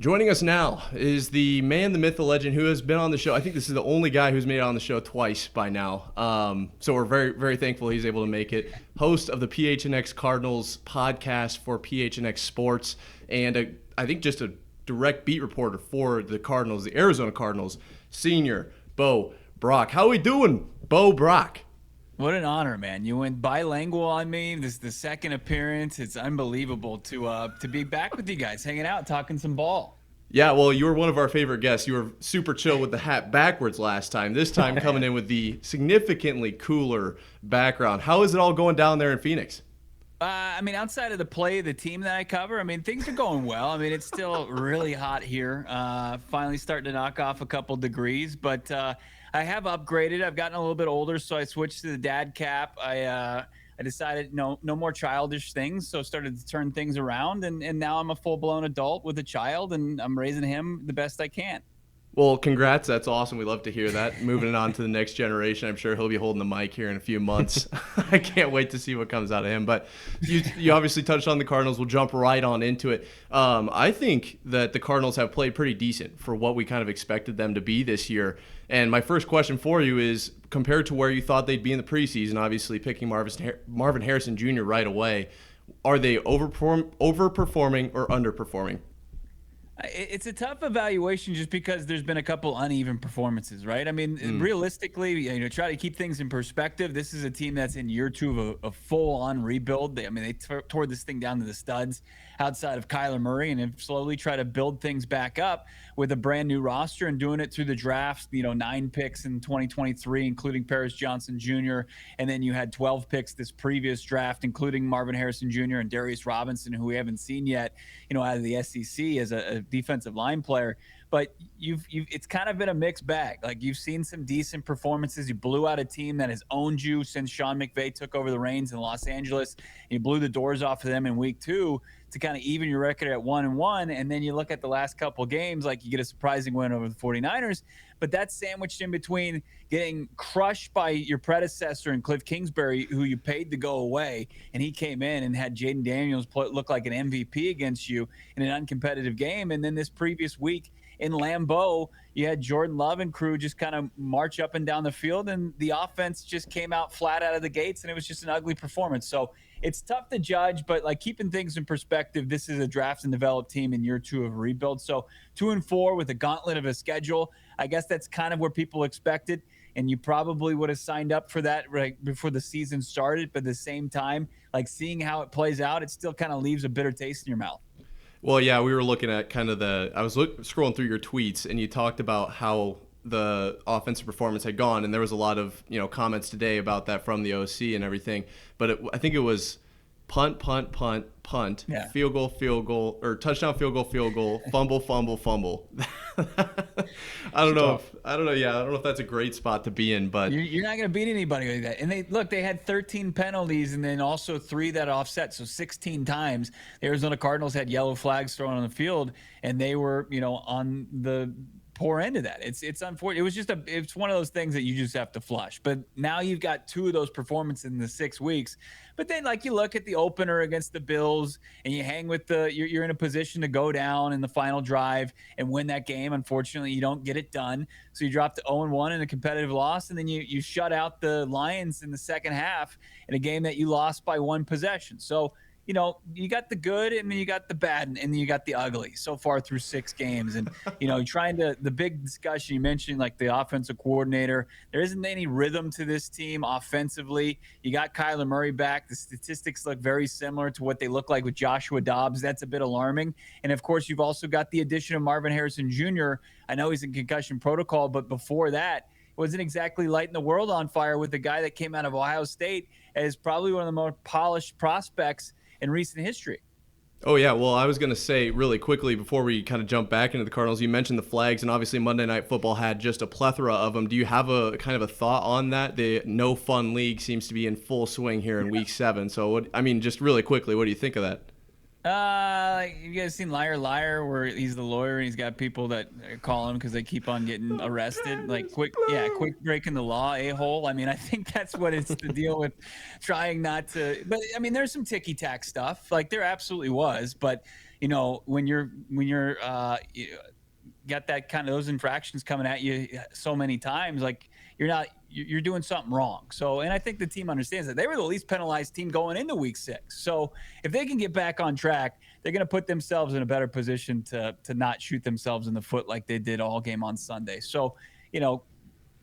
Joining us now is the man, the myth, the legend who has been on the show. I think this is the only guy who's made it on the show twice by now. So we're very, very thankful he's able to make it. Host of the PHNX Cardinals podcast for PHNX Sports, and I think just a direct beat reporter for the Cardinals, the Arizona Cardinals, senior Bo Brack. How we doing, Bo Brack? What an honor, man. You went bilingual on me. This is the second appearance. It's unbelievable to be back with you guys, hanging out, talking some ball. Yeah, well, you were one of our favorite guests. You were super chill with the hat backwards last time. This time coming in with the significantly cooler background. How is it all going down there in Phoenix? Outside of the team that I cover, things are going well. It's still really hot here. Finally starting to knock off a couple degrees, but I have upgraded. I've gotten a little bit older, so I switched to the dad cap. I decided no more childish things, so started to turn things around, and now I'm a full-blown adult with a child, and I'm raising him the best I can. Well, congrats. That's awesome. We love to hear that. Moving it on to the next generation. I'm sure he'll be holding the mic here in a few months. I can't wait to see what comes out of him. But you obviously touched on the Cardinals. We'll jump right on into it. I think that the Cardinals have played pretty decent for what we kind of expected them to be this year. And my first question for you is, compared to where you thought they'd be in the preseason, obviously picking Marvin Harrison Jr. right away, are they overperforming or underperforming? It's a tough evaluation just because there's been a couple uneven performances, right? Realistically, try to keep things in perspective. This is a team that's in year two of a full-on rebuild. They tore this thing down to the studs outside of Kyler Murray and have slowly tried to build things back up with a brand new roster and doing it through the drafts, 9 picks in 2023, including Paris Johnson Jr. And then you had 12 picks this previous draft, including Marvin Harrison Jr. and Darius Robinson, who we haven't seen yet, out of the SEC as a defensive line player. But it's kind of been a mixed bag. Like, you've seen some decent performances. You blew out a team that has owned you since Sean McVay took over the reins in Los Angeles. You blew the doors off of them in week 2 to kind of even your record at 1-1. And then you look at the last couple games, like you get a surprising win over the 49ers. But that's sandwiched in between getting crushed by your predecessor in Cliff Kingsbury, who you paid to go away. And he came in and had Jaden Daniels look like an MVP against you in an uncompetitive game. And then this previous week, in Lambeau, you had Jordan Love and crew just kind of march up and down the field, and the offense just came out flat out of the gates, and it was just an ugly performance. So it's tough to judge, but keeping things in perspective, this is a draft and develop team in year 2 of rebuild. So 2-4 with a gauntlet of a schedule. I guess that's kind of where people expected, and you probably would have signed up for that right before the season started. But at the same time, seeing how it plays out, it still kind of leaves a bitter taste in your mouth. Well, yeah, we were looking at kind of I was scrolling through your tweets, and you talked about how the offensive performance had gone, and there was a lot of comments today about that from the OC and everything. But I think it was punt, yeah. field goal, or touchdown, field goal, fumble. I don't know if that's a great spot to be in, but you're not going to beat anybody like that. And they had 13 penalties and then also 3 that offset, so 16 times the Arizona Cardinals had yellow flags thrown on the field, and they were on the poor end of that. It's unfortunate. It's one of those things that you just have to flush. But now you've got 2 of those performances in the 6 weeks. But then, you look at the opener against the Bills, and you hang with you're in a position to go down in the final drive and win that game. Unfortunately, you don't get it done. So you drop to 0-1 in a competitive loss, and then you shut out the Lions in the second half in a game that you lost by 1 possession. So, you got the good, and then you got the bad, and then you got the ugly so far through 6 games. And, the big discussion you mentioned, the offensive coordinator, there isn't any rhythm to this team offensively. You got Kyler Murray back. The statistics look very similar to what they look like with Joshua Dobbs. That's a bit alarming. And, of course, you've also got the addition of Marvin Harrison Jr. I know he's in concussion protocol, but before that, it wasn't exactly lighting the world on fire with the guy that came out of Ohio State as probably one of the more polished prospects in recent history. Oh, yeah. Well, I was going to say really quickly before we kind of jump back into the Cardinals, you mentioned the flags, and obviously Monday Night Football had just a plethora of them. Do you have a kind of a thought on that? The no fun league seems to be in full swing here in week 7. So, just really quickly, what do you think of that? You guys seen Liar Liar, where he's the lawyer and he's got people that call him because they keep on getting arrested? Quick breaking the law, a-hole. I think that's what it's to deal with, trying not to. But there's some ticky tack stuff. There absolutely was, but when you're got that kind of those infractions coming at you so many times, like you're doing something wrong. So, and I think the team understands that they were the least penalized team going into week 6. So if they can get back on track, they're going to put themselves in a better position to not shoot themselves in the foot like they did all game on Sunday. So,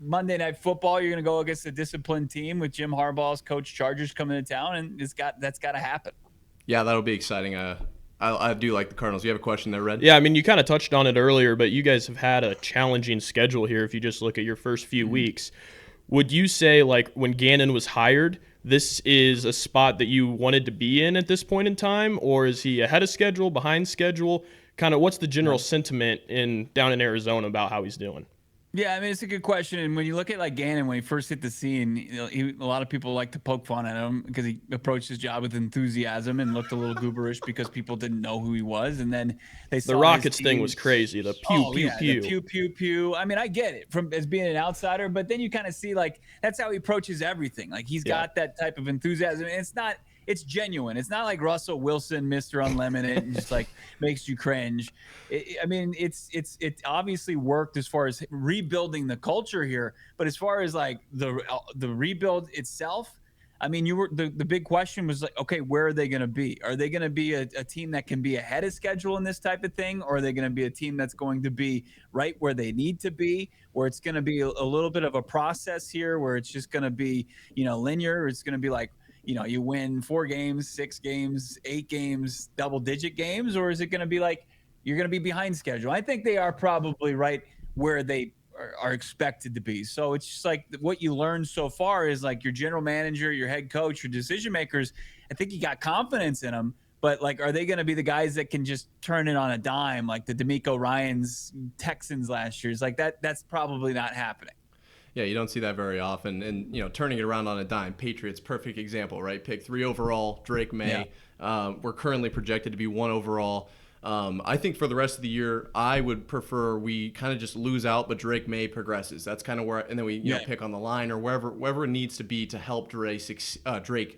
Monday Night Football, you're going to go against a disciplined team with Jim Harbaugh's coach Chargers coming to town, and that's got to happen. Yeah, that'll be exciting. I do like the Cardinals. You have a question there, Red? Yeah, I mean, you kind of touched on it earlier, but you guys have had a challenging schedule here if you just look at your first few weeks. Would you say, like, when Gannon was hired, this is a spot that you wanted to be in at this point in time, or is he ahead of schedule, behind schedule? Kind of what's the general sentiment down in Arizona about how he's doing? Yeah, I mean, it's a good question. And when you look at like Gannon, when he first hit the scene, a lot of people like to poke fun at him because he approached his job with enthusiasm and looked a little gooberish because people didn't know who he was. And then they saw the Rockets thing was crazy. The pew pew. The pew pew pew. I mean, I get it from as being an outsider, but then you kind of see like that's how he approaches everything. Like he's got that type of enthusiasm. And it's genuine. It's not like Russell Wilson, Mr. Unlimited, and just like makes you cringe. I mean, it obviously worked as far as rebuilding the culture here, but as far as like the rebuild itself, I mean, the big question was like, okay, where are they going to be? Are they going to be a team that can be ahead of schedule in this type of thing, or are they going to be a team that's going to be right where they need to be, where it's going to be a little bit of a process here, where it's just going to be linear, or it's going to be like, you win 4 games, 6 games, 8 games, double-digit games, or is it going to be like you're going to be behind schedule? I think they are probably right where they are expected to be. So it's just like what you learned so far is like your general manager, your head coach, your decision makers. I think you got confidence in them, but like, are they going to be the guys that can just turn it on a dime like the D'Amico Ryans Texans last year? It's like that's probably not happening. Yeah, you don't see that very often. And, turning it around on a dime, Patriots, perfect example, right? Pick 3 overall, Drake May. Yeah. We're currently projected to be 1 overall. I think for the rest of the year, I would prefer we kind of just lose out, but Drake May progresses. That's kind of where, and then we pick on the line or wherever it needs to be to help Drake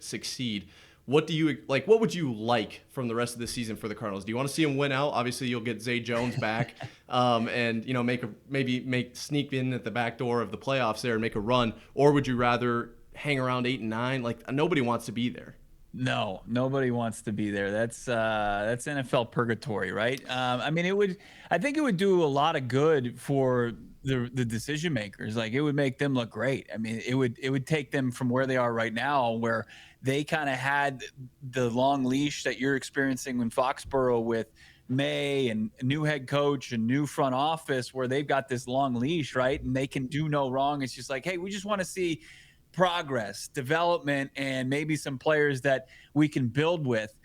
succeed. What do you like? What would you like from the rest of the season for the Cardinals? Do you want to see him win out? Obviously, you'll get Zay Jones back, and sneak in at the back door of the playoffs there and make a run. Or would you rather hang around 8 and 9? Like nobody wants to be there. No, nobody wants to be there. That's NFL purgatory, right? I mean, I think it would do a lot of good for the decision makers. Like it would make them look great. I mean, it would take them from where they are right now, where they kind of had the long leash that you're experiencing in Foxborough with May and a new head coach and new front office, where they've got this long leash, right? And they can do no wrong. It's just like, hey, we just want to see progress, development, and maybe some players that we can build with,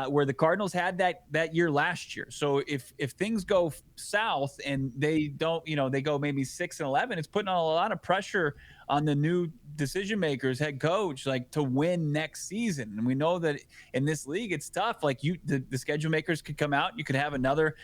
where the Cardinals had that year last year. So if things go south and they don't, they go maybe 6-11, it's putting on a lot of pressure on the new decision makers, head coach, like to win next season. And we know that in this league, it's tough. Like the schedule makers could come out. You could have another,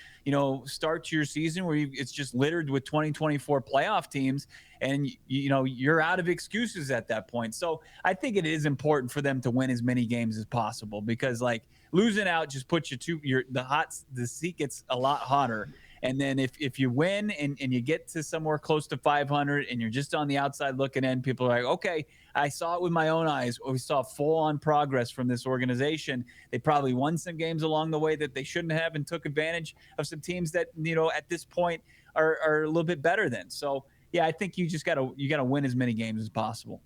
start to your season where it's just littered with 2024 playoff teams. And, you're out of excuses at that point. So I think it is important for them to win as many games as possible, because like losing out just puts you to the seat gets a lot hotter. And then if you win and you get to somewhere close to 500 and you're just on the outside looking in, people are like, okay, I saw it with my own eyes. We saw full-on progress from this organization. They probably won some games along the way that they shouldn't have and took advantage of some teams that, at this point are a little bit better than. So, yeah, I think you just got to win as many games as possible.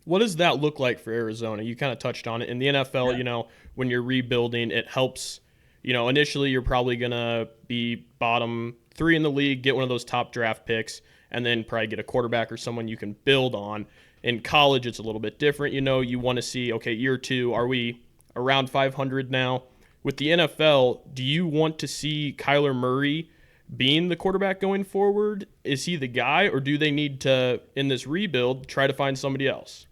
What does that look like for Arizona? You kind of touched on it. In the NFL, when you're rebuilding, it helps. Initially you're probably going to be bottom 3 in the league, get one of those top draft picks, and then probably get a quarterback or someone you can build on. In college, it's a little bit different. You want to see, okay, year 2, are we around 500 now? With the NFL, do you want to see Kyler Murray being the quarterback going forward? Is he the guy, or do they need to, in this rebuild, try to find somebody else?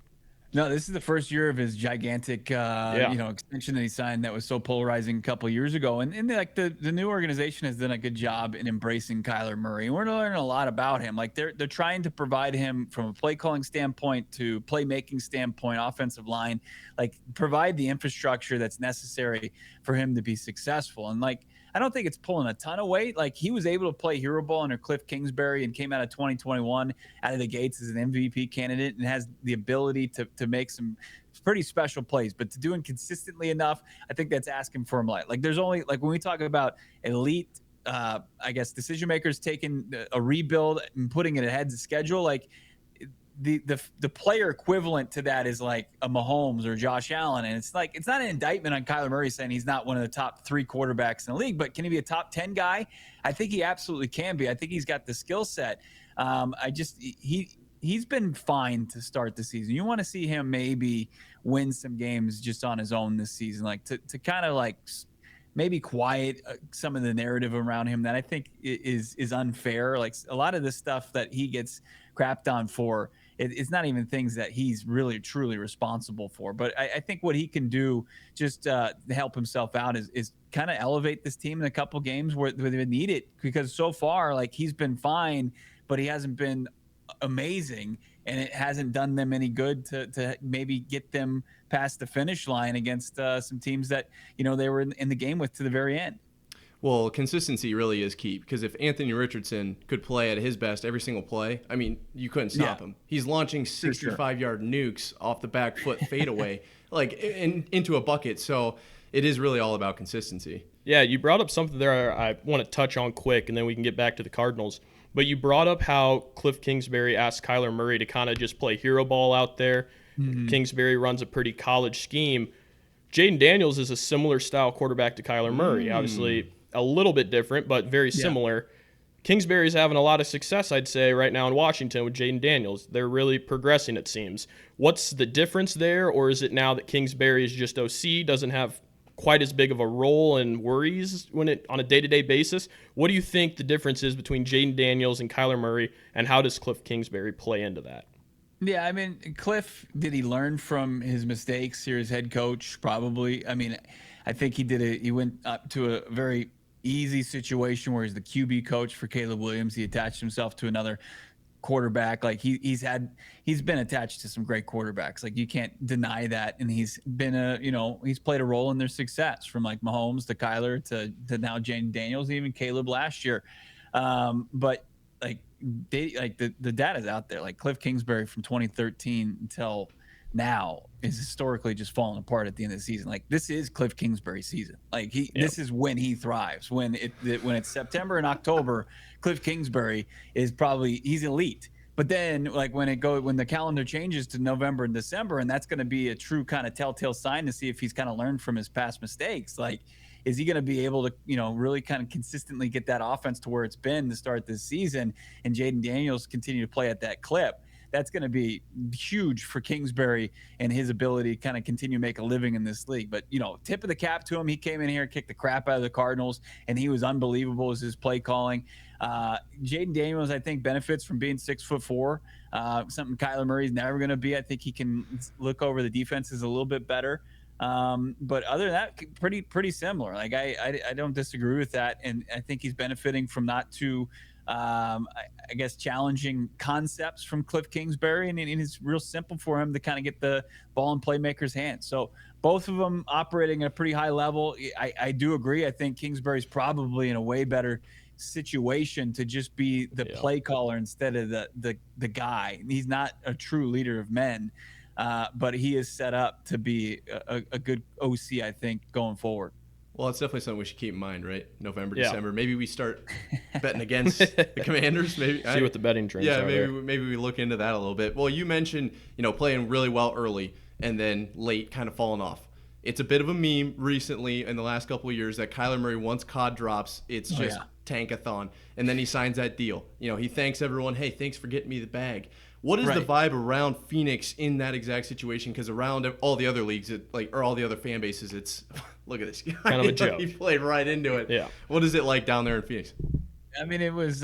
No, this is the first year of his gigantic, extension that he signed that was so polarizing a couple of years ago. And like the new organization has done a good job in embracing Kyler Murray. And we're learning a lot about him. Like they're trying to provide him from a play calling standpoint to playmaking standpoint, offensive line, like provide the infrastructure that's necessary for him to be successful. And like I don't think it's pulling a ton of weight. Like, he was able to play hero ball under Cliff Kingsbury and came out of 2021 out of the gates as an MVP candidate and has the ability to make some pretty special plays. But to do it consistently enough, I think that's asking for him. Like there's only, like, when we talk about elite, I guess, decision makers taking a rebuild and putting it ahead of schedule, like the player equivalent to that is like a Mahomes or Josh Allen. And it's like, it's not an indictment on Kyler Murray saying he's not one of the top 3 quarterbacks in the league, but can he be a top 10 guy? I think he absolutely can be. I think he's got the skill set. He's been fine to start the season. You want to see him maybe win some games just on his own this season, like to kind of like maybe quiet some of the narrative around him that I think is unfair. Like, a lot of the stuff that he gets crapped on for, it's not even things that he's really truly responsible for. But I think what he can do just to help himself out is kind of elevate this team in a couple games where they need it, because so far, like, he's been fine, but he hasn't been amazing, and it hasn't done them any good to maybe get them past the finish line against some teams that, you know, they were in the game with to the very end. Well, consistency really is key, because if Anthony Richardson could play at his best every single play, I mean, you couldn't stop him. He's launching 65-yard nukes off the back foot fadeaway, like into a bucket. So it is really all about consistency. Yeah, you brought up something there I want to touch on quick, and then we can get back to the Cardinals. But you brought up how Cliff Kingsbury asked Kyler Murray to kind of just play hero ball out there. Mm-hmm. Kingsbury runs a pretty college scheme. Jaden Daniels is a similar style quarterback to Kyler Murray. Obviously a little bit different, but very similar. Kingsbury's having a lot of success, I'd say, right now in Washington with Jaden Daniels. They're really progressing, it seems. What's the difference there? Or is it now that Kingsbury is just OC, doesn't have quite as big of a role and worries on a day-to-day basis? What do you think the difference is between Jaden Daniels and Kyler Murray, and how does Cliff Kingsbury play into that? Yeah, I mean, Cliff, did he learn from his mistakes here as head coach? Probably. I mean, I think he went up to a very easy situation where he's the QB coach for Caleb Williams. He attached himself to another quarterback. Like, he's been attached to some great quarterbacks. Like, you can't deny that. And he's been he's played a role in their success, from like Mahomes to Kyler to now Jaden Daniels, even Caleb last year. But like, the data's out there. Like, Cliff Kingsbury from 2013 until now is historically just falling apart at the end of the season. Like, this is Cliff Kingsbury's season. Like, this is when he thrives. When it's September and October, Cliff Kingsbury is he's elite. But then, like, when the calendar changes to November and December, and that's going to be a true kind of telltale sign to see if he's kind of learned from his past mistakes. Like, is he going to be able to, really kind of consistently get that offense to where it's been to start this season, and Jaden Daniels continue to play at that clip? That's going to be huge for Kingsbury and his ability to kind of continue to make a living in this league. But, tip of the cap to him. He came in here, kicked the crap out of the Cardinals, and he was unbelievable as his play calling. Jaden Daniels, I think, benefits from being 6'4", something Kyler Murray's never going to be. I think he can look over the defenses a little bit better. But other than that, pretty similar. Like, I don't disagree with that. And I think he's benefiting from not too, I guess, challenging concepts from Cliff Kingsbury, and it's real simple for him to kind of get the ball in playmakers' hands. So both of them operating at a pretty high level. I do agree. I think Kingsbury's probably in a way better situation to just be the play caller instead of the guy. He's not a true leader of men, but he is set up to be a good OC, I think, going forward. Well, it's definitely something we should keep in mind, right? November, December. Maybe we start betting against the Commanders. Maybe see what the betting trends are. Yeah, maybe we look into that a little bit. Well, you mentioned, playing really well early and then late kind of falling off. It's a bit of a meme recently in the last couple of years that Kyler Murray, once COD drops, it's just tankathon. And then he signs that deal. He thanks everyone. Hey, thanks for getting me the bag. What is the vibe around Phoenix in that exact situation? Because around all the other leagues, or all the other fan bases, it's look at this guy. Kind of a joke. He played right into it. Yeah. What is it like down there in Phoenix? I mean, it was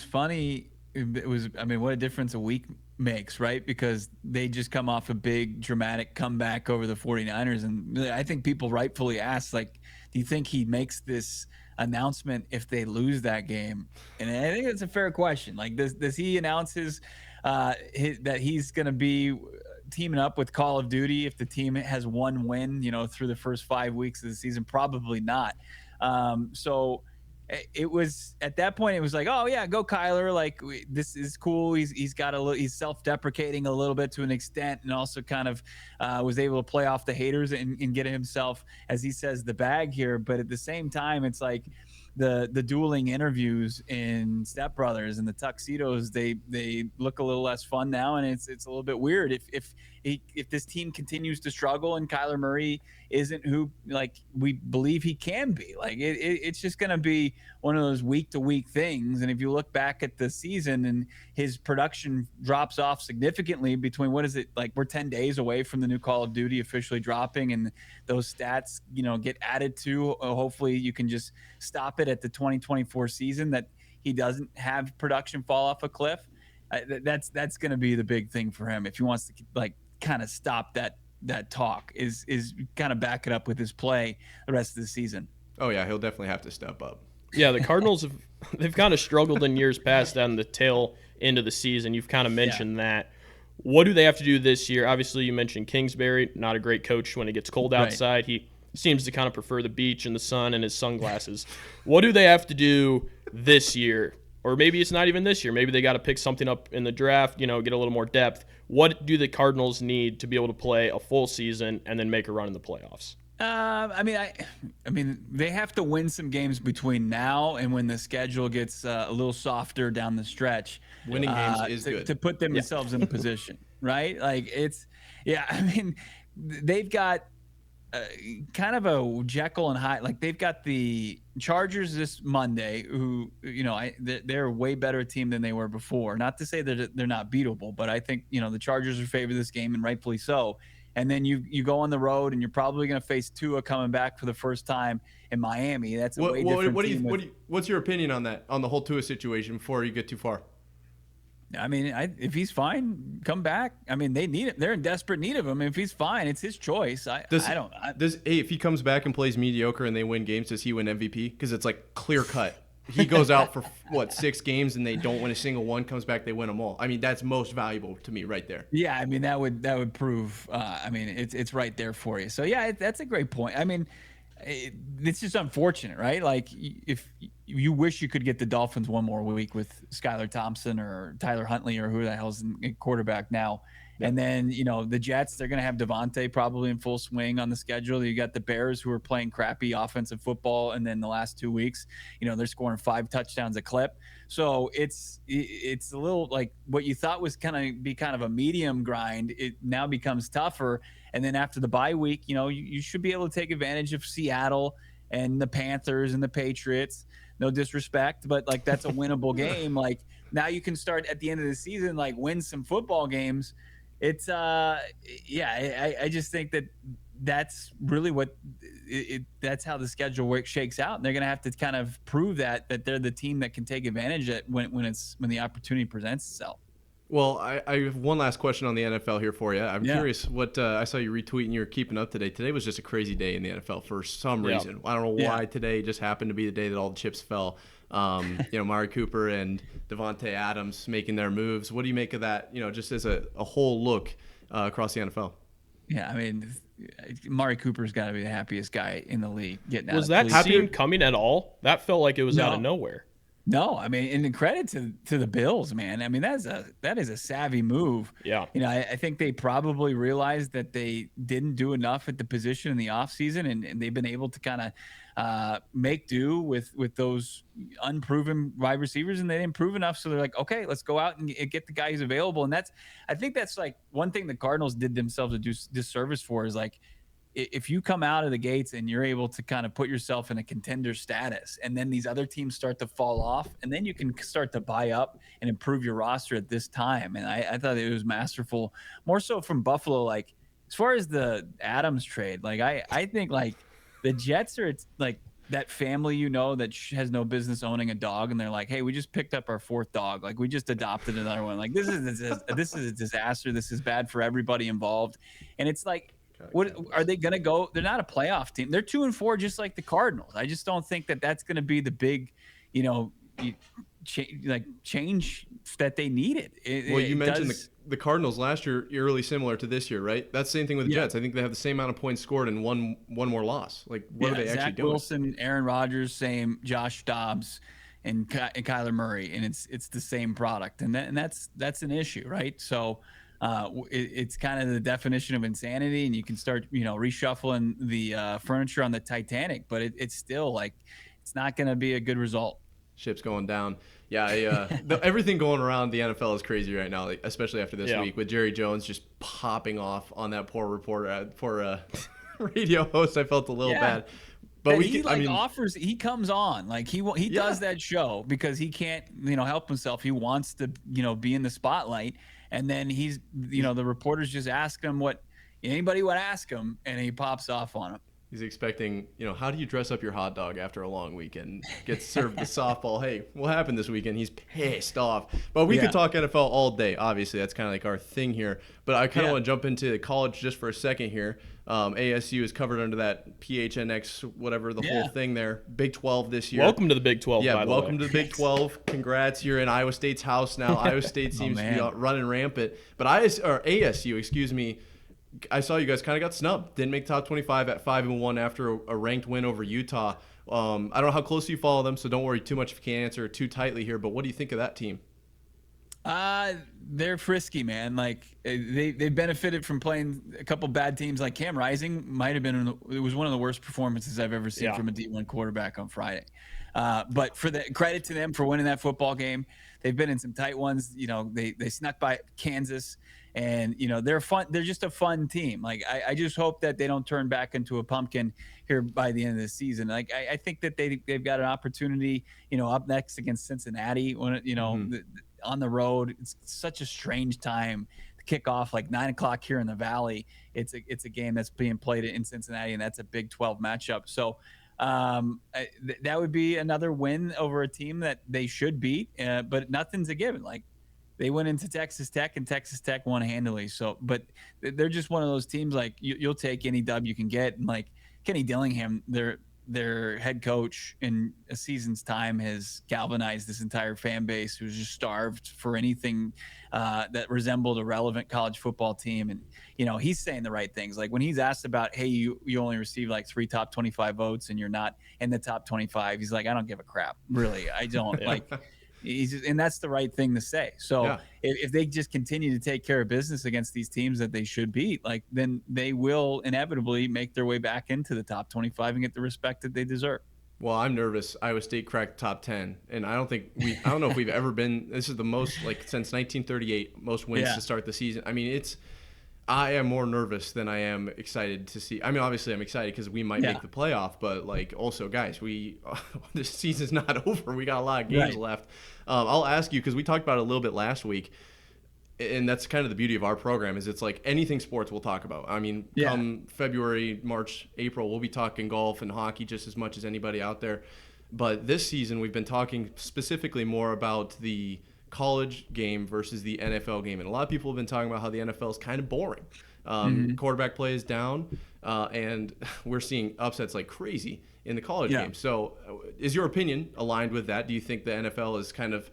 funny. It was. I mean, what a difference a week makes, right? Because they just come off a big dramatic comeback over the 49ers, and I think people rightfully ask, like, do you think he makes this announcement if they lose that game? And I think it's a fair question. Like, does he announce that he's going to be teaming up with Call of Duty if the team has one win, through the first 5 weeks of the season? Probably not. So it was at that point, it was like, oh yeah, go Kyler. Like this is cool. He's got a little, he's self-deprecating a little bit to an extent, and also kind of was able to play off the haters and get himself, as he says, the bag here. But at the same time, it's like the dueling interviews in Step Brothers and the tuxedos, they look a little less fun now, and it's a little bit weird if this team continues to struggle and Kyler Murray isn't who like we believe he can be. Like it's just going to be one of those week to week things. And if you look back at the season and his production drops off significantly between, what is it, like we're 10 days away from the new Call of Duty officially dropping, and those stats, get added to, hopefully you can just stop it at the 2024 season, that he doesn't have production fall off a cliff. That's going to be the big thing for him if he wants to like kind of stop that talk, is kind of back it up with his play the rest of the season. Oh yeah, he'll definitely have to step up. Yeah, the Cardinals they've kind of struggled in years past on the tail end of the season. You've kind of mentioned that. What do they have to do this year? Obviously, you mentioned Kingsbury, not a great coach when it gets cold outside. Right. He seems to kind of prefer the beach and the sun and his sunglasses. What do they have to do this year? Or maybe it's not even this year. Maybe they got to pick something up in the draft, get a little more depth. What do the Cardinals need to be able to play a full season and then make a run in the playoffs? I mean, they have to win some games between now and when the schedule gets a little softer down the stretch. Winning games is good to put themselves in a position, right? Like they've got kind of a Jekyll and Hyde. Like they've got the Chargers this Monday, who they're a way better team than they were before. Not to say that they're not beatable, but I think the Chargers are favored this game, and rightfully so. And then you go on the road, and you're probably going to face Tua coming back for the first time in Miami. That's a way different team. What's your opinion on that, on the whole Tua situation, before you get too far? I mean, if he's fine, come back. I mean, they need it. They're in desperate need of him. If he's fine, it's his choice. If he comes back and plays mediocre and they win games, does he win MVP? Because it's like clear cut. He goes out for 6 games and they don't win a single one. Comes back, they win them all. I mean, that's most valuable to me right there. Yeah, I mean that would prove. It's right there for you. So yeah, that's a great point. I mean, it's just unfortunate, right? Like if you wish you could get the Dolphins one more week with Skylar Thompson or Tyler Huntley or who the hell's in quarterback now. Yeah. And then, the Jets, they're going to have Devontae probably in full swing on the schedule. You got the Bears, who are playing crappy offensive football. And then the last 2 weeks, they're scoring 5 touchdowns a clip. So it's a little like what you thought was kind of a medium grind. It now becomes tougher. And then after the bye week, you should be able to take advantage of Seattle and the Panthers and the Patriots. No disrespect, but like that's a winnable game. Like now you can start at the end of the season, like win some football games. It's I just think that's really what that's how the schedule shakes out. And they're going to have to kind of prove that they're the team that can take advantage of it when the opportunity presents itself. Well, I have one last question on the NFL here for you. I'm curious what I saw you retweeting. You're keeping up today. Today was just a crazy day in the NFL for some reason. I don't know why today just happened to be the day that all the chips fell. Mari Cooper and Devontae Adams making their moves. What do you make of that? Just as a whole look across the NFL. Yeah, I mean, Mari Cooper's got to be the happiest guy in the league. Was that scene coming at all? That felt like it was out of nowhere. No, I mean, and credit to the Bills, man. I mean, that is a savvy move. Yeah. I think they probably realized that they didn't do enough at the position in the offseason, and they've been able to kind of make do with those unproven wide receivers, and they didn't prove enough. So they're like, okay, let's go out and get the guy who's available. And I think that's like one thing the Cardinals did themselves a disservice for, is like, if you come out of the gates and you're able to kind of put yourself in a contender status, and then these other teams start to fall off, and then you can start to buy up and improve your roster at this time. And I thought it was masterful, more so from Buffalo. Like, as far as the Adams trade, like I think like the Jets are like that family, that has no business owning a dog. And they're like, hey, we just picked up our 4th dog. Like, we just adopted another one. Like, this is a disaster. This is bad for everybody involved. And it's like, what are they going to go? They're not a playoff team. They're 2-4, just like the Cardinals. I just don't think that that's going to be the big, change that they needed. Well, you mentioned the Cardinals last year, eerily similar to this year, right? That's the same thing with the Jets. I think they have the same amount of points scored and one more loss. Like, what are they actually doing? Zach Wilson, Aaron Rodgers, same. Josh Dobbs, and Kyler Murray, and it's the same product, and that's an issue, right? So it's kind of the definition of insanity, and you can start reshuffling the furniture on the Titanic, but it's still like it's not going to be a good result. Ship's going down. Yeah, everything going around the NFL is crazy right now, especially after this week with Jerry Jones just popping off on that poor reporter, poor radio host. I felt a little bad. But he comes on like he does that show because he can't help himself. He wants to be in the spotlight, and then he's the reporters just ask him what anybody would ask him, and he pops off on him. He's expecting, how do you dress up your hot dog after a long weekend? Gets served the softball. Hey, what happened this weekend? He's pissed off. But we could talk NFL all day. Obviously, that's kind of like our thing here. But I kind of want to jump into college just for a second here. ASU is covered under that PHNX, whatever the whole thing there. Big 12 this year. Welcome to the Big 12, by the way. Welcome to the Big 12. Congrats. You're in Iowa State's house now. Iowa State seems to be running rampant. But ASU, excuse me, I saw you guys kind of got snubbed. Didn't make top 25 at 5-1 after a ranked win over Utah. I don't know how closely you follow them, so don't worry too much if you can't answer too tightly here. But what do you think of that team? They're frisky, man. Like they benefited from playing a couple bad teams. Like Cam Rising might have been. It was one of the worst performances I've ever seen from a D1 quarterback on Friday. But for the credit to them for winning that football game, they've been in some tight ones. They snuck by Kansas. And they're fun. They're just a fun team. Like I just hope that they don't turn back into a pumpkin here by the end of the season. Like I think that they've got an opportunity. Up next against Cincinnati when on the road. It's such a strange time to kick off like 9:00 here in the Valley. It's a game that's being played in Cincinnati, and that's a Big 12 matchup. So that would be another win over a team that they should beat. But nothing's a given. Like. They went into Texas Tech, and Texas Tech won handily. So, but they're just one of those teams like you'll take any dub you can get. And like Kenny Dillingham, their head coach in a season's time has galvanized this entire fan base who's just starved for anything that resembled a relevant college football team. And he's saying the right things. Like when he's asked about, hey, you only received like 3 top 25 votes and you're not in the top 25. He's like, I don't give a crap. Really, I don't like. And that's the right thing to say. So if they just continue to take care of business against these teams that they should beat, like then they will inevitably make their way back into the top 25 and get the respect that they deserve. Well, I'm nervous. Iowa State cracked top 10, and I don't know if we've ever been. This is the most since 1938 most wins to start the season. I mean, I am more nervous than I am excited to see. I mean, obviously I'm excited because we might make the playoff, but also, guys, this season's not over. We got a lot of games left. I'll ask you because we talked about it a little bit last week, and that's kind of the beauty of our program is it's like anything sports we'll talk about. I mean, come February, March, April, we'll be talking golf and hockey just as much as anybody out there. But this season we've been talking specifically more about the college game versus the NFL game. And a lot of people have been talking about how the NFL is kind of boring. Quarterback play is down, and we're seeing upsets like crazy in the college game. So is your opinion aligned with that? Do you think the NFL is kind of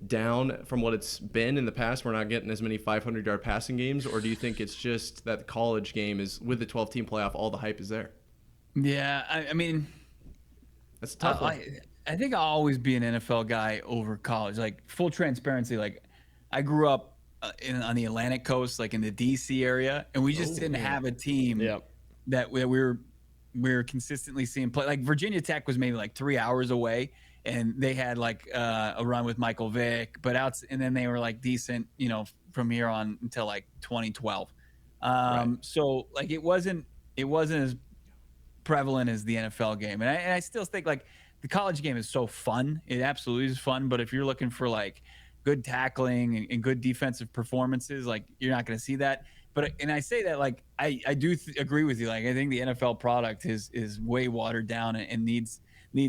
down from what it's been in the past? We're not getting as many 500-yard passing games, or do you think it's just that the college game is with the 12-team playoff, all the hype is there? Yeah, I mean, that's a tough one. I think I'll always be an NFL guy over college. Like full transparency, like I grew up on the Atlantic coast, like in the DC area, and we just didn't have a team that we were consistently seeing play. Like Virginia Tech was maybe like 3 hours away, and they had like a run with Michael Vick, and then they were like decent, from here on until like 2012. So like it wasn't as prevalent as the NFL game, and I still think like the college game is so fun. It absolutely is fun, but if you're looking for like good tackling and good defensive performances, like you're not going to see that. And I say that like I do agree with you. Like I think the NFL product is way watered down and needs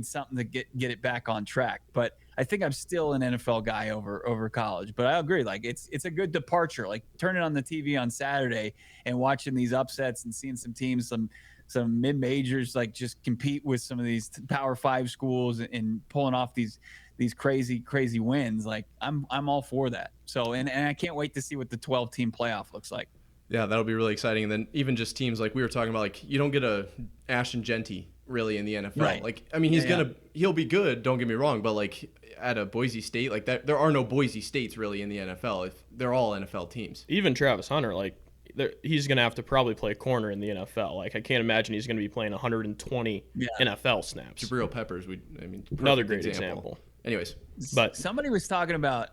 something to get it back on track. But I think I'm still an NFL guy over college. But I agree, like it's a good departure. Like turning on the TV on Saturday and watching these upsets and seeing some teams, some mid majors, like just compete with some of these Power 5 schools and pulling off these crazy wins. Like I'm all for that. So and I can't wait to see what the 12-team playoff looks like. Yeah, that'll be really exciting. And then even just teams like we were talking about, like you don't get a Ashton Genty really in the NFL. Right. Like, I mean, he'll be good. Don't get me wrong, but like at a Boise State, like that, there are no Boise States really in the NFL. If they're all NFL teams. Even Travis Hunter, like he's going to have to probably play corner in the NFL. Like I can't imagine he's going to be playing 120 NFL snaps. Jabril Peppers, another great example. Anyways, but somebody was talking about,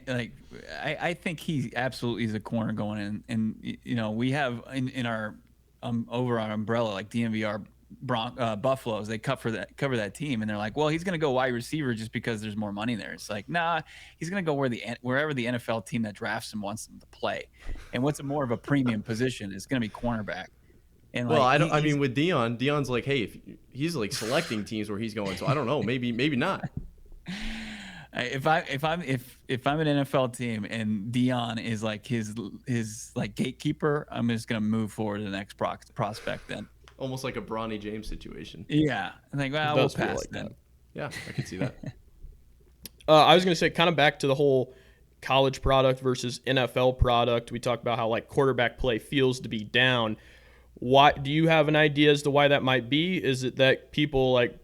like, I think he absolutely is a corner going in, and you know we have in our over our umbrella like DNVR Buffaloes, they cover that team, and they're like, well, he's going to go wide receiver just because there's more money there. It's like, nah, he's going to go wherever the NFL team that drafts him wants him to play, and what's more of a premium position is going to be cornerback. And well, I mean, with Dion's like, hey, if he's like selecting teams where he's going, so I don't know, maybe not. If I'm an NFL team and Dion is like his like gatekeeper, I'm just gonna move forward to the next prospect then. Almost like a Bronny James situation. Yeah, I think we'll pass like then. that. Yeah, I can see that. I was gonna say, kind of back to the whole college product versus NFL product. We talked about how like quarterback play feels to be down. Why do you have an idea as to why that might be? Is it that people like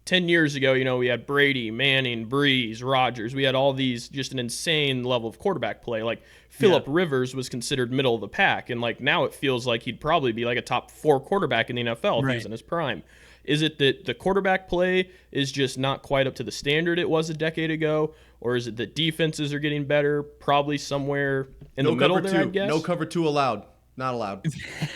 10 years ago, we had Brady, Manning, Breeze, Rodgers. We had all these, just an insane level of quarterback play. Like Phillip Rivers was considered middle of the pack. And like now it feels like he'd probably be like a top 4 quarterback in the NFL if he was in his prime. Is it that the quarterback play is just not quite up to the standard it was a decade ago? Or is it that defenses are getting better? Probably somewhere in the middle there, I guess. No cover 2 allowed. Not allowed.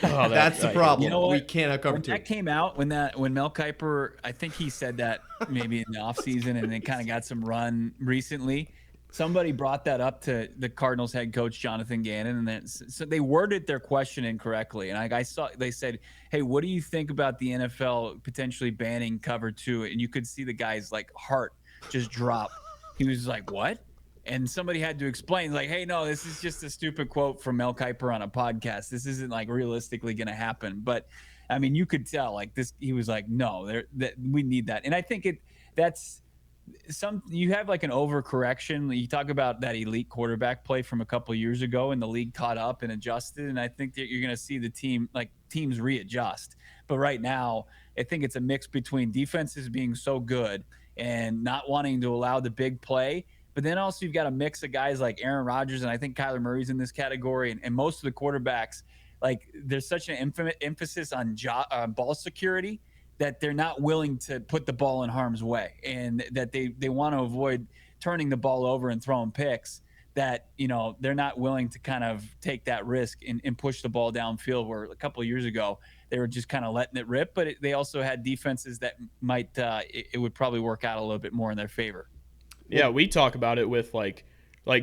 That's the problem. You know what? We can't have cover 2. That came out when Mel Kiper, I think he said that maybe in the offseason, and it kind of got some run recently. Somebody brought that up to the Cardinals head coach Jonathan Gannon, and then so they worded their question incorrectly. And I saw they said, "Hey, what do you think about the NFL potentially banning cover 2?" And you could see the guy's like heart just drop. He was like, "What?" And somebody had to explain, like, hey, no, this is just a stupid quote from Mel Kiper on a podcast. This isn't like realistically going to happen. But I mean, you could tell like this, he was like, no, we need that. And I think you have like an overcorrection. You talk about that elite quarterback play from a couple of years ago, and the league caught up and adjusted. And I think that you're going to see the teams readjust. But right now, I think it's a mix between defenses being so good and not wanting to allow the big play. But then also you've got a mix of guys like Aaron Rodgers, and I think Kyler Murray's in this category, and most of the quarterbacks, like there's such an emphasis on ball security that they're not willing to put the ball in harm's way, and that they want to avoid turning the ball over and throwing picks, that they're not willing to kind of take that risk and push the ball downfield, where a couple of years ago they were just kind of letting it rip. But they also had defenses that might it would probably work out a little bit more in their favor. Yeah, we talk about it with like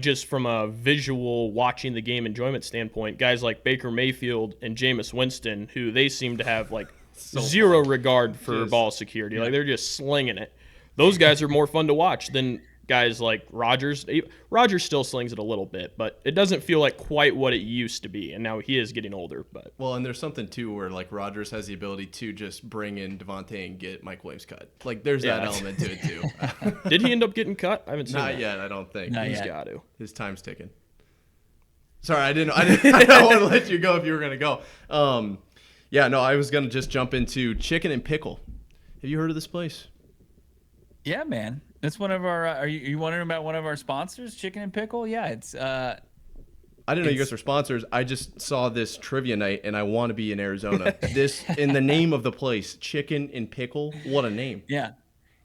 just from a visual watching the game enjoyment standpoint, guys like Baker Mayfield and Jameis Winston, who they seem to have like zero regard for ball security. Like they're just slinging it. Those guys are more fun to watch than guys like Rodgers. Rodgers still slings it a little bit, but it doesn't feel like quite what it used to be. And now he is getting older. But and there's something too where like Rodgers has the ability to just bring in Devontae and get Mike Williams cut. Like there's that element to it too. Did he end up getting cut? I haven't seen Not that. yet. I don't think He's got to. His time's ticking. Sorry, I don't want to let you go if you were gonna go. I was gonna just jump into Chicken and Pickle. Have you heard of this place? Yeah, man. That's one of our. Are you wondering about one of our sponsors, Chicken and Pickle? Yeah, it's. I didn't know you guys were sponsors. I just saw this trivia night, and I want to be in Arizona. This in the name of the place, Chicken and Pickle. What a name! Yeah,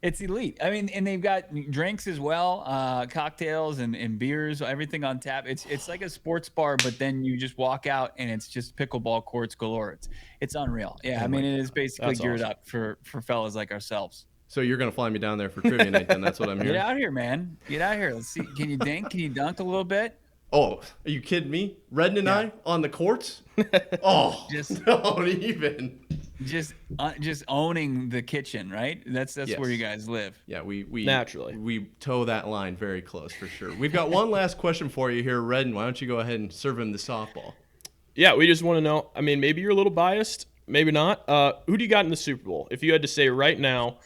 it's elite. I mean, and they've got drinks as well, cocktails and beers, everything on tap. It's like a sports bar, but then you just walk out and it's just pickleball courts galore. It's unreal. Yeah, I mean, it is basically geared up for fellas like ourselves. So you're gonna fly me down there for trivia night, then? That's what I'm hearing. Get out here, man. Get out here. Let's see. Can you dink? Can you dunk a little bit? Oh, are you kidding me? Redden and I on the courts? Oh, just don't even. Just owning the kitchen, right? That's where you guys live. Yeah, we naturally we toe that line very close for sure. We've got one last question for you here, Redden. Why don't you go ahead and serve him the softball? Yeah, we just want to know. I mean, maybe you're a little biased. maybe not. Who do you got in the Super Bowl? If you had to say right now,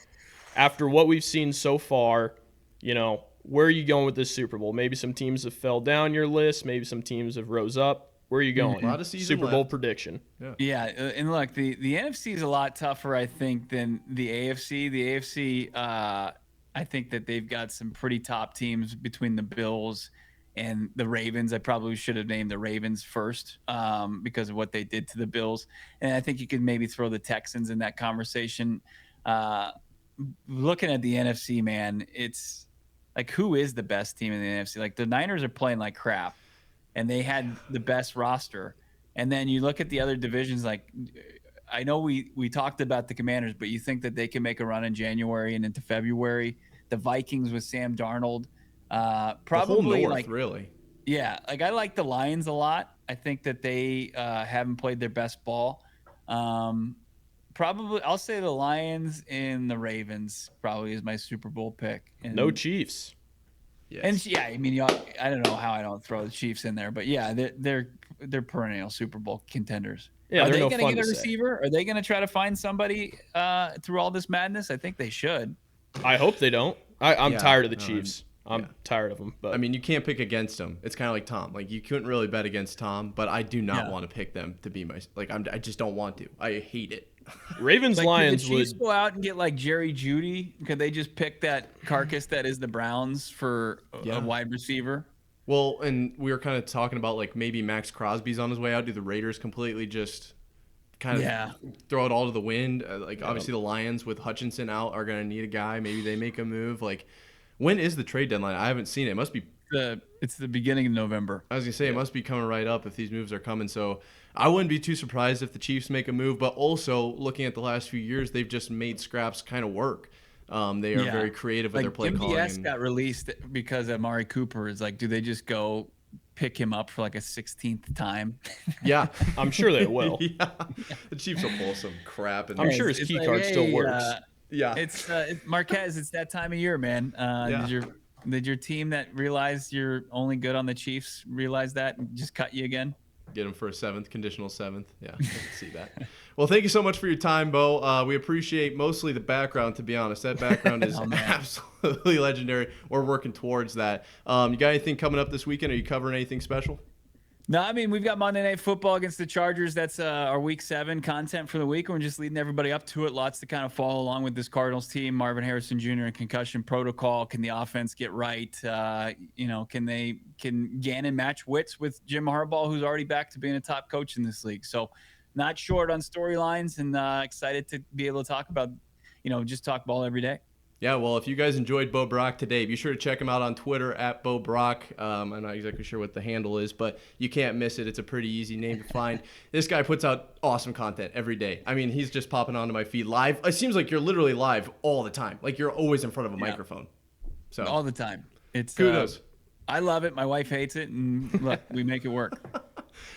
after what we've seen so far, where are you going with this Super Bowl? Maybe some teams have fell down your list. Maybe some teams have rose up. Where are you going? A lot of season Super Bowl left. prediction. Yeah, and look, the NFC is a lot tougher, I think, than the AFC. The AFC, I think that they've got some pretty top teams between the Bills and the Ravens. I probably should have named the Ravens first because of what they did to the Bills. And I think you could maybe throw the Texans in that conversation. Looking at the NFC, man, it's like, who is the best team in the NFC? Like, the Niners are playing like crap, and they had the best roster. And then you look at the other divisions, like, I know we talked about the Commanders, but you think that they can make a run in January and into February. The Vikings with Sam Darnold. Probably the whole North, like, really. Yeah, like, I like the Lions a lot. I think that they haven't played their best ball. Probably, I'll say the Lions and the Ravens probably is my Super Bowl pick. And, No Chiefs. Yes. And yeah, I mean, I don't know how I don't throw the Chiefs in there, but yeah, they're perennial Super Bowl contenders. Yeah, Are they no going to fun get a to say. receiver? Are they going to try to find somebody through all this madness? I think they should. I hope they don't. I'm tired of the no, Chiefs. I'm tired of them. But I mean, you can't pick against them. It's kind of like Tom. Like, you couldn't really bet against Tom, but I do not want to pick them to be my I just don't want to. I hate it. Ravens Like, Lions could the Chiefs would go out and get like Jerry Jeudy? Could they just pick that carcass that is the Browns for a wide receiver? Well, and we were kind of talking about, like, maybe Max Crosby's on his way out. Do the Raiders completely just kind of throw it all to the wind? Obviously the Lions with Hutchinson out are going to need a guy. Maybe they make a move. Like, when is the trade deadline? I haven't seen it. It must be it's the beginning of November. I was going to say, it must be coming right up if these moves are coming. So I wouldn't be too surprised if the Chiefs make a move. But also, looking at the last few years, they've just made scraps kind of work. They are very creative with their play calling. MVS got released because Amari Cooper is like, do they just go pick him up for like a 16th time? Yeah. I'm sure they will. The Chiefs will pull some crap. And I'm sure his key card still works. It's Marquez. It's that time of year, man. Did your team that realized you're only good on the Chiefs realize that and just cut you again? Get him for a conditional seventh. Yeah, I can see that. Well, thank you so much for your time, Bo. We appreciate mostly the background, to be honest. That background is absolutely legendary. We're working towards that. You got anything coming up this weekend? Are you covering anything special? No, I mean, we've got Monday Night Football against the Chargers. That's our Week 7 content for the week. We're just leading everybody up to it. Lots to kind of follow along with this Cardinals team. Marvin Harrison Jr. and concussion protocol. Can the offense get right? Can Gannon match wits with Jim Harbaugh, who's already back to being a top coach in this league? So not short on storylines, and excited to be able to talk about, just talk ball every day. Yeah, well, if you guys enjoyed Bo Brock today, be sure to check him out on Twitter at Bo Brock. I'm not exactly sure what the handle is, but you can't miss it. It's a pretty easy name to find. This guy puts out awesome content every day. I mean, he's just popping onto my feed live. It seems like you're literally live all the time. Like, you're always in front of a microphone. So all the time. It's kudos. I love it. My wife hates it, and look, we make it work.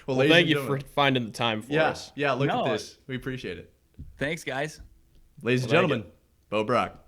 Well, thank you for finding the time for us. Yeah, look at this. We appreciate it. Thanks, guys. Ladies and gentlemen, Bo Brock.